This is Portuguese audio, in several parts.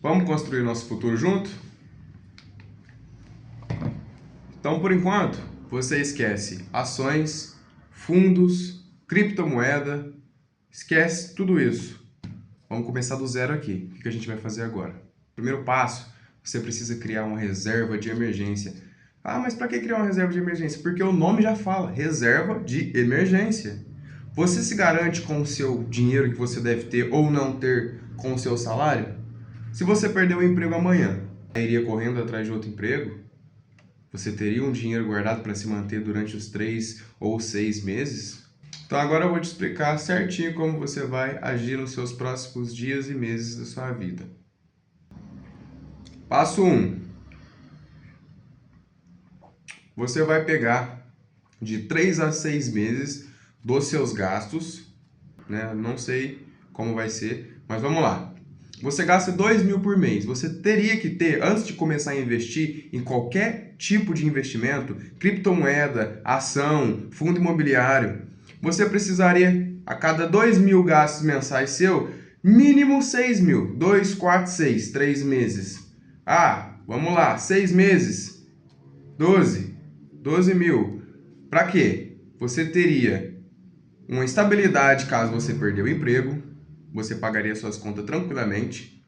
Vamos construir nosso futuro junto? Então, por enquanto, você esquece ações, fundos, criptomoeda, esquece tudo isso. Vamos começar do zero aqui. O que a gente vai fazer agora? Primeiro passo, você precisa criar uma reserva de emergência. Ah, mas para que criar uma reserva de emergência? Porque o nome já fala, reserva de emergência. Você se garante com o seu dinheiro que você deve ter ou não ter com o seu salário? Se você perder o emprego amanhã, iria correndo atrás de outro emprego? Você teria um dinheiro guardado para se manter durante os 3 ou 6 meses? Então agora eu vou te explicar certinho como você vai agir nos seus próximos dias e meses da sua vida. Passo 1. Você vai pegar de 3 a 6 meses dos seus gastos, né? Não sei como vai ser, mas vamos lá. Você gasta 2.000 por mês. Você teria que ter, antes de começar a investir em qualquer tipo de investimento, criptomoeda, ação, fundo imobiliário, você precisaria, a cada 2.000 gastos mensais seu, mínimo 6.000. 2, 4, 6, 3 meses. Ah, vamos lá, 6 meses, 12 mil. Para quê? Você teria uma estabilidade caso você perder o emprego, você pagaria suas contas tranquilamente,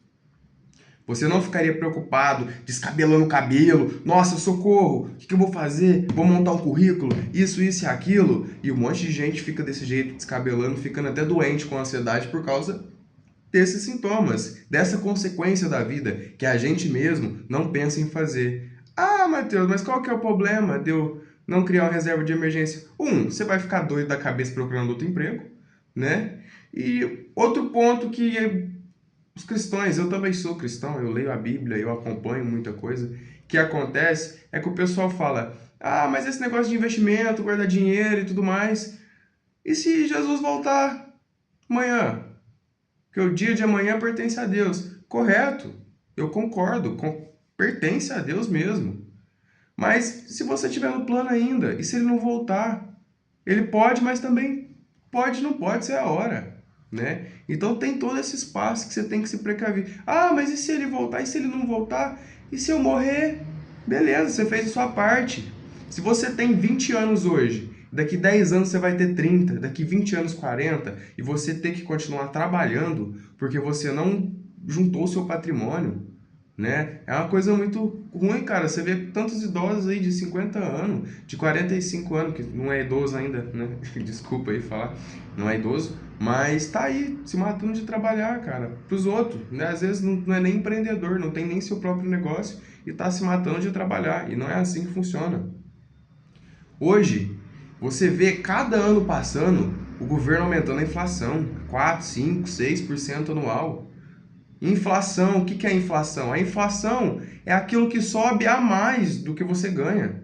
você não ficaria preocupado, descabelando o cabelo, nossa, socorro, o que eu vou fazer? Vou montar um currículo, isso e aquilo, e um monte de gente fica desse jeito, descabelando, ficando até doente com ansiedade por causa desses sintomas, dessa consequência da vida, que a gente mesmo não pensa em fazer. Ah, Matheus, mas qual que é o problema de eu não criar uma reserva de emergência? Você vai ficar doido da cabeça procurando outro emprego, né? E outro ponto que os cristãos, eu também sou cristão, eu leio a Bíblia, eu acompanho muita coisa, que acontece é que o pessoal fala, ah, mas esse negócio de investimento, guardar dinheiro e tudo mais, e se Jesus voltar amanhã? Porque o dia de amanhã pertence a Deus. Correto, eu concordo, pertence a Deus mesmo. Mas se você estiver no plano ainda, e se ele não voltar? Ele pode, mas também pode, não pode ser a hora, né? Então tem todo esse espaço que você tem que se precaver. Ah, mas e se ele voltar? E se ele não voltar? E se eu morrer? Beleza, você fez a sua parte. Se você tem 20 anos hoje, daqui 10 anos você vai ter 30, daqui 20 anos 40, e você ter que continuar trabalhando porque você não juntou o seu patrimônio, né? É uma coisa muito ruim, cara. Você vê tantos idosos aí de 50 anos, de 45 anos, que não é idoso ainda, né? Desculpa aí falar, não é idoso, mas tá aí se matando de trabalhar, cara, pros outros, né? Às vezes não é nem empreendedor, não tem nem seu próprio negócio e tá se matando de trabalhar, e não é assim que funciona. Hoje, você vê cada ano passando o governo aumentando a inflação, 4, 5, 6% anual. Inflação, o que é inflação? A inflação é aquilo que sobe a mais do que você ganha.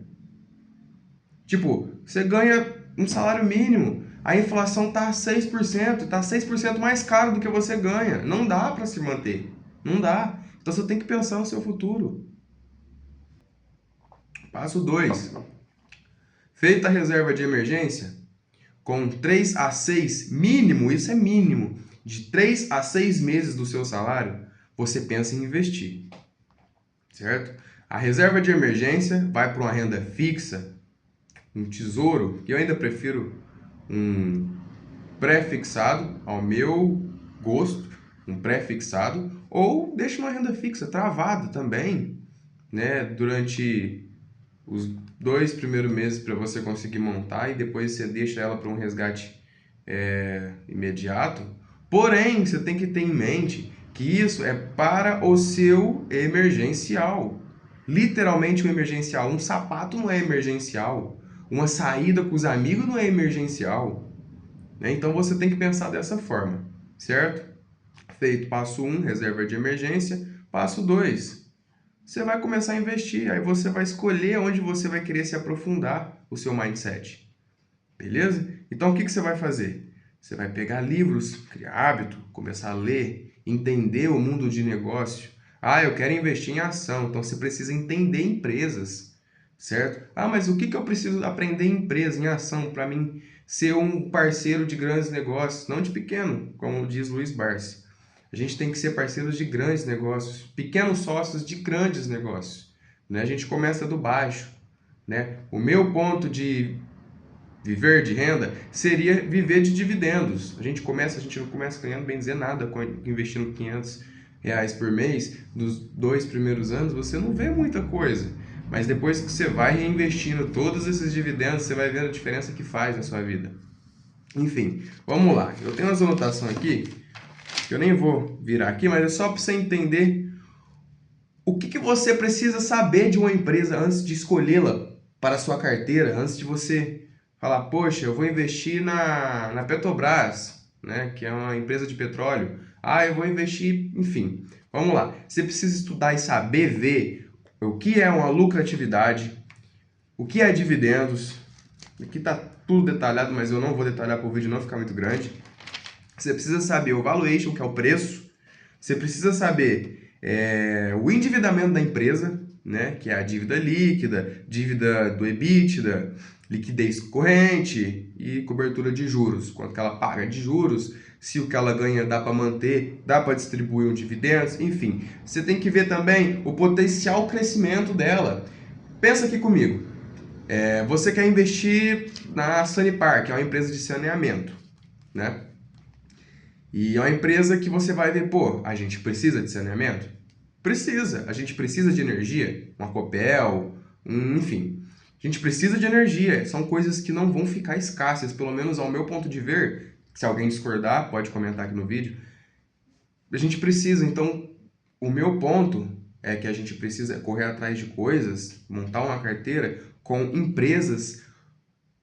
Tipo, você ganha um salário mínimo, a inflação está 6%, está 6% mais caro do que você ganha. Não dá para se manter. Não dá. Então você tem que pensar no seu futuro. Passo 2. Feita a reserva de emergência, com 3 a 6 mínimo, isso é mínimo, de 3 a 6 meses do seu salário, você pensa em investir. Certo? A reserva de emergência vai para uma renda fixa, um tesouro, que eu ainda prefiro um pré-fixado, ao meu gosto, um pré-fixado, ou deixa uma renda fixa travada também, né, durante os 2 primeiros meses para você conseguir montar e depois você deixa ela para um resgate imediato. Porém, você tem que ter em mente que isso é para o seu emergencial. Literalmente um emergencial. Um sapato não é emergencial. Uma saída com os amigos não é emergencial. Né? Então você tem que pensar dessa forma, certo? Feito passo 1, reserva de emergência. Passo 2, você vai começar a investir. Aí você vai escolher onde você vai querer se aprofundar o seu mindset. Beleza? Então o que você vai fazer? Você vai pegar livros, criar hábito, começar a ler, entender o mundo de negócio. Ah, eu quero investir em ação, então você precisa entender empresas, certo? Ah, mas o que eu preciso aprender em empresa, em ação, para mim ser um parceiro de grandes negócios, não de pequeno, como diz Luiz Barsi. A gente tem que ser parceiros de grandes negócios, pequenos sócios de grandes negócios, né? A gente começa do baixo, né? O meu ponto de viver de renda seria viver de dividendos. A gente não começa ganhando, bem dizer, nada investindo R$ 500 por mês. Nos 2 primeiros anos você não vê muita coisa, mas depois que você vai reinvestindo todos esses dividendos, você vai ver a diferença que faz na sua vida. Enfim, vamos lá. Eu tenho umas anotações aqui, que eu nem vou virar aqui, mas é só para você entender o que você precisa saber de uma empresa antes de escolhê-la para a sua carteira, antes de você falar, poxa, eu vou investir na Petrobras, né, que é uma empresa de petróleo. Ah, eu vou investir, enfim. Vamos lá. Você precisa estudar e saber ver o que é uma lucratividade, o que é dividendos. Aqui está tudo detalhado, mas eu não vou detalhar para o vídeo não ficar muito grande. Você precisa saber o valuation, que é o preço. Você precisa saber o endividamento da empresa, né, que é a dívida líquida, dívida do EBITDA, liquidez corrente e cobertura de juros. Quanto que ela paga de juros, se o que ela ganha dá para manter, dá para distribuir um dividendos, enfim. Você tem que ver também o potencial crescimento dela. Pensa aqui comigo. Você quer investir na Sanepar, que é uma empresa de saneamento, né? E é uma empresa que você vai ver, pô, a gente precisa de saneamento? Precisa. A gente precisa de energia, uma Copel, enfim. A gente precisa de energia. São coisas que não vão ficar escassas, pelo menos ao meu ponto de ver. Se alguém discordar, pode comentar aqui no vídeo. A gente precisa, então, o meu ponto é que a gente precisa correr atrás de coisas, montar uma carteira com empresas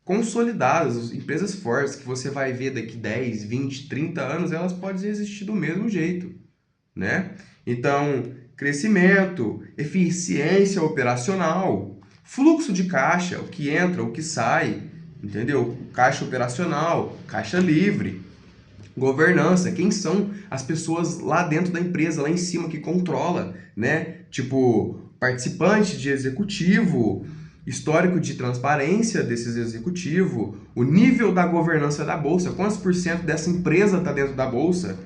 consolidadas, empresas fortes, que você vai ver daqui 10, 20, 30 anos, elas podem existir do mesmo jeito, né? Então, crescimento, eficiência operacional, fluxo de caixa, o que entra, o que sai, entendeu? Caixa operacional, caixa livre, governança, quem são as pessoas lá dentro da empresa, lá em cima, que controla, né? Tipo, participante de executivo, histórico de transparência desses executivos, o nível da governança da bolsa, quantos por cento dessa empresa está dentro da bolsa,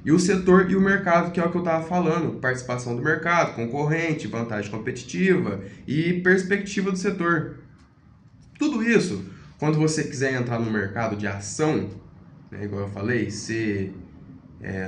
e o setor e o mercado, que é o que eu estava falando, participação do mercado, concorrente, vantagem competitiva e perspectiva do setor. Tudo isso, quando você quiser entrar no mercado de ação, né, igual eu falei, ser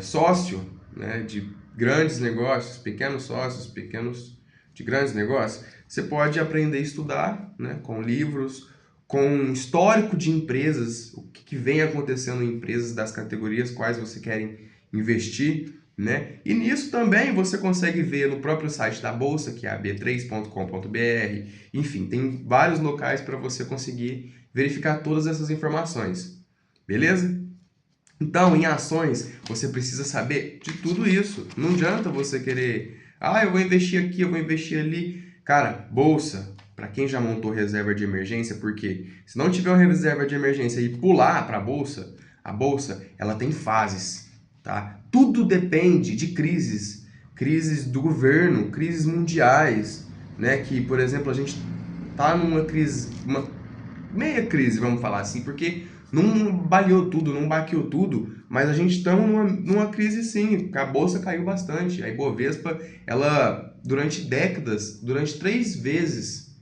sócio, né, de grandes negócios, pequenos sócios, pequenos de grandes negócios, você pode aprender a estudar, né, com livros, com histórico de empresas, o que vem acontecendo em empresas das categorias, quais você querem investir, né? E nisso também você consegue ver no próprio site da Bolsa, que é a b3.com.br, enfim, tem vários locais para você conseguir verificar todas essas informações, beleza? Então, em ações, você precisa saber de tudo isso. Não adianta você querer, eu vou investir aqui, eu vou investir ali. Cara, bolsa, para quem já montou reserva de emergência, porque se não tiver uma reserva de emergência e pular para a bolsa, ela tem fases, tá? Tudo depende de crises do governo, crises mundiais, né? Que, por exemplo, a gente tá numa crise, uma meia crise, vamos falar assim, porque não baleou tudo, não baqueou tudo, mas a gente está numa crise sim, a bolsa caiu bastante. A Ibovespa, ela durante décadas, durante 3 vezes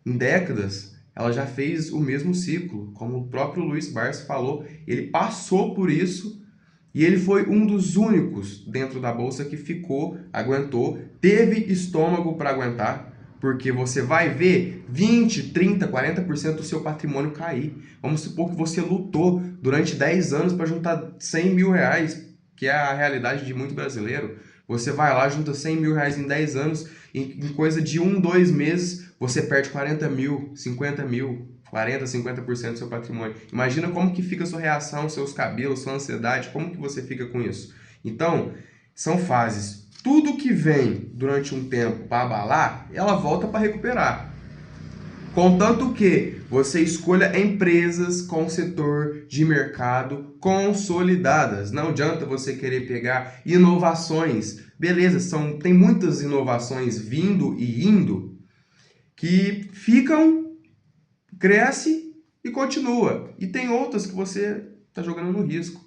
em décadas, ela já fez o mesmo ciclo, como o próprio Luiz Barsi falou, ele passou por isso e ele foi um dos únicos dentro da bolsa que ficou, aguentou, teve estômago para aguentar, porque você vai ver 20, 30, 40% do seu patrimônio cair. Vamos supor que você lutou durante 10 anos para juntar 100 mil reais, que é a realidade de muito brasileiro. Você vai lá, junta 100 mil reais em 10 anos, em coisa de 1, 2 meses, você perde 40 mil, 50 mil, 40, 50% do seu patrimônio. Imagina como que fica a sua reação, seus cabelos, sua ansiedade, como que você fica com isso. Então, são fases. Tudo que vem durante um tempo para abalar, ela volta para recuperar. Contanto que você escolha empresas com setor de mercado consolidadas. Não adianta você querer pegar inovações. Beleza, tem muitas inovações vindo e indo que ficam, cresce e continua. E tem outras que você está jogando no risco.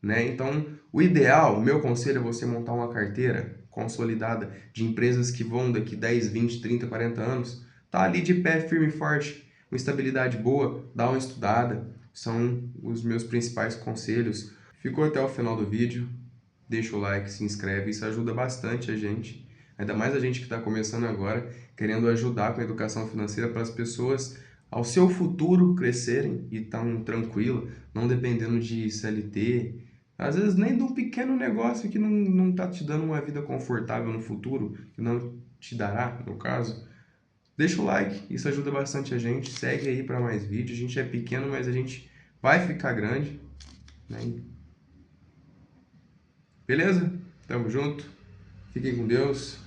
né? Então, o ideal, o meu conselho é você montar uma carteira consolidada de empresas que vão daqui 10, 20, 30, 40 anos, tá ali de pé firme e forte, uma estabilidade boa, dá uma estudada, são os meus principais conselhos. Ficou até o final do vídeo, deixa o like, se inscreve, isso ajuda bastante a gente, ainda mais a gente que está começando agora, querendo ajudar com a educação financeira para as pessoas ao seu futuro crescerem e tão tranquilo, não dependendo de CLT, às vezes nem de um pequeno negócio que não tá te dando uma vida confortável no futuro, que não te dará, no caso. Deixa o like, isso ajuda bastante a gente, segue aí para mais vídeos, a gente é pequeno, mas a gente vai ficar grande, né? Beleza? Tamo junto, fiquem com Deus,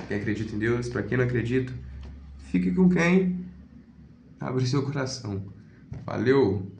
quem acredita em Deus, para quem não acredita, fique com quem abre seu coração. Valeu!